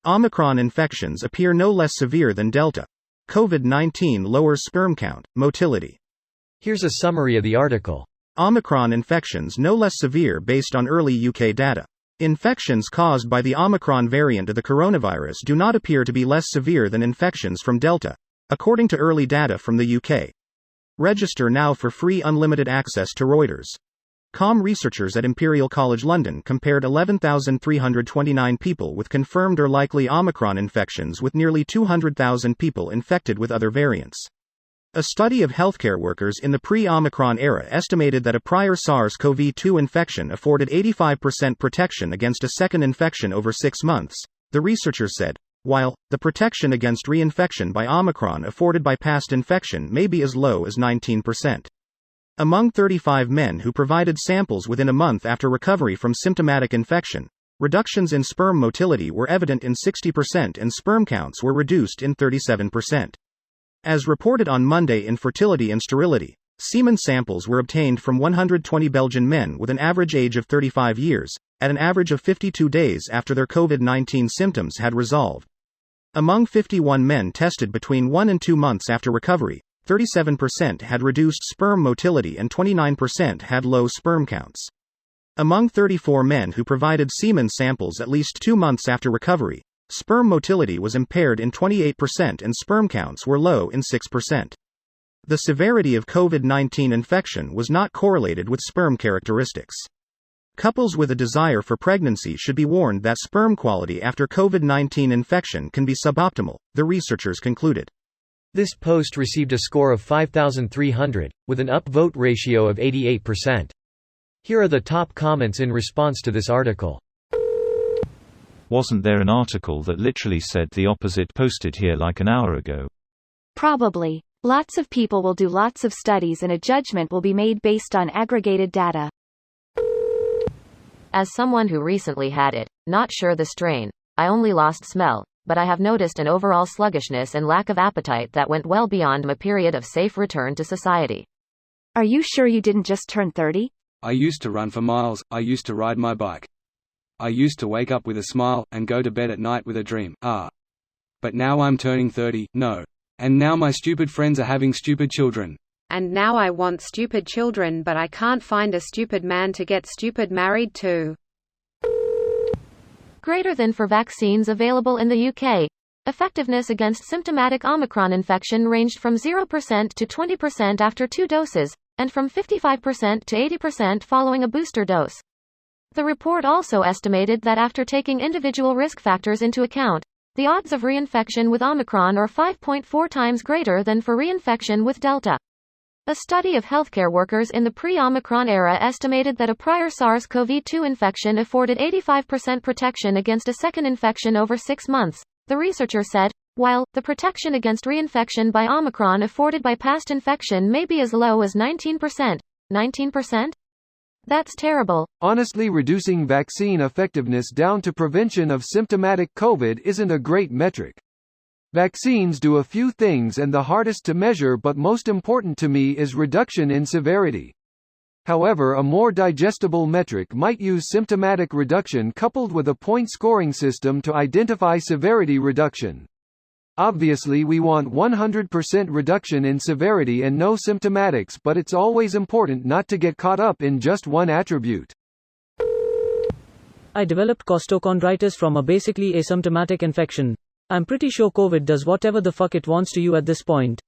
Omicron infections appear no less severe than Delta. COVID-19 lowers sperm count, motility. Here's a summary of the article. Omicron infections no less severe based on early UK data. Infections caused by the Omicron variant of the coronavirus do not appear to be less severe than infections from Delta, according to early data from the UK. Register now for free unlimited access to Reuters. Researchers at Imperial College London compared 11,329 people with confirmed or likely Omicron infections with nearly 200,000 people infected with other variants. A study of healthcare workers in the pre-Omicron era estimated that a prior SARS-CoV-2 infection afforded 85% protection against a second infection over 6 months, the researchers said, while the protection against reinfection by Omicron afforded by past infection may be as low as 19%. Among 35 men who provided samples within a month after recovery from symptomatic infection, reductions in sperm motility were evident in 60% and sperm counts were reduced in 37%. As reported on Monday in Fertility and Sterility, semen samples were obtained from 120 Belgian men with an average age of 35 years, at an average of 52 days after their COVID-19 symptoms had resolved. Among 51 men tested between 1 and 2 months after recovery, 37% had reduced sperm motility and 29% had low sperm counts. Among 34 men who provided semen samples at least 2 months after recovery, sperm motility was impaired in 28% and sperm counts were low in 6%. The severity of COVID-19 infection was not correlated with sperm characteristics. Couples with a desire for pregnancy should be warned that sperm quality after COVID-19 infection can be suboptimal, the researchers concluded. This post received a score of 5,300, with an upvote ratio of 88%. Here are the top comments in response to this article. Wasn't there an article that literally said the opposite posted here like an hour ago? Probably. Lots of people will do lots of studies and a judgment will be made based on aggregated data. As someone who recently had it, not sure the strain, I only lost smell, but I have noticed an overall sluggishness and lack of appetite that went well beyond my period of safe return to society. Are you sure you didn't just turn 30? I used to run for miles, I used to ride my bike. I used to wake up with a smile, and go to bed at night with a dream, But now I'm turning 30, no. And now my stupid friends are having stupid children. And now I want stupid children but I can't find a stupid man to get stupid married to. Greater than for vaccines available in the UK. Effectiveness against symptomatic Omicron infection ranged from 0% to 20% after 2 doses, and from 55% to 80% following a booster dose. The report also estimated that after taking individual risk factors into account, the odds of reinfection with Omicron are 5.4 times greater than for reinfection with Delta. A study of healthcare workers in the pre-Omicron era estimated that a prior SARS-CoV-2 infection afforded 85% protection against a second infection over 6 months, the researcher said, while the protection against reinfection by Omicron afforded by past infection may be as low as 19%. 19%? That's terrible. Honestly, reducing vaccine effectiveness down to prevention of symptomatic COVID isn't a great metric. Vaccines do a few things and the hardest to measure but most important to me is reduction in severity. However, a more digestible metric might use symptomatic reduction coupled with a point scoring system to identify severity reduction. Obviously we want 100% reduction in severity and no symptomatics, but it's always important not to get caught up in just one attribute. I developed costochondritis from a basically asymptomatic infection. I'm pretty sure COVID does whatever the fuck it wants to you at this point.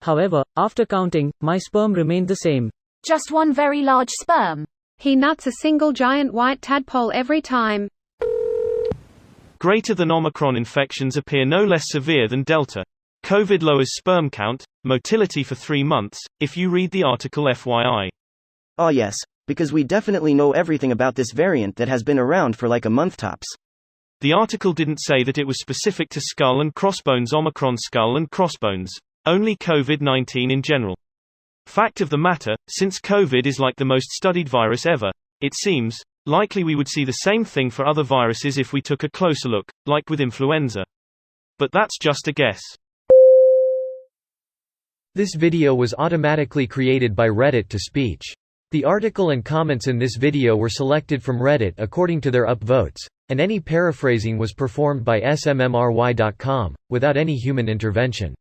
However, after counting, my sperm remained the same. Just one very large sperm. He nuts a single giant white tadpole every time. Greater than Omicron infections appear no less severe than Delta. COVID lowers sperm count, motility for 3 months, if you read the article FYI. Oh yes, because we definitely know everything about this variant that has been around for like a month tops. The article didn't say that it was specific to skull and crossbones, Omicron skull and crossbones, only COVID-19 in general. Fact of the matter, since COVID is like the most studied virus ever, it seems likely we would see the same thing for other viruses if we took a closer look, like with influenza. But that's just a guess. This video was automatically created by Reddit to speech. The article and comments in this video were selected from Reddit according to their upvotes. and any paraphrasing was performed by smmry.com, without any human intervention.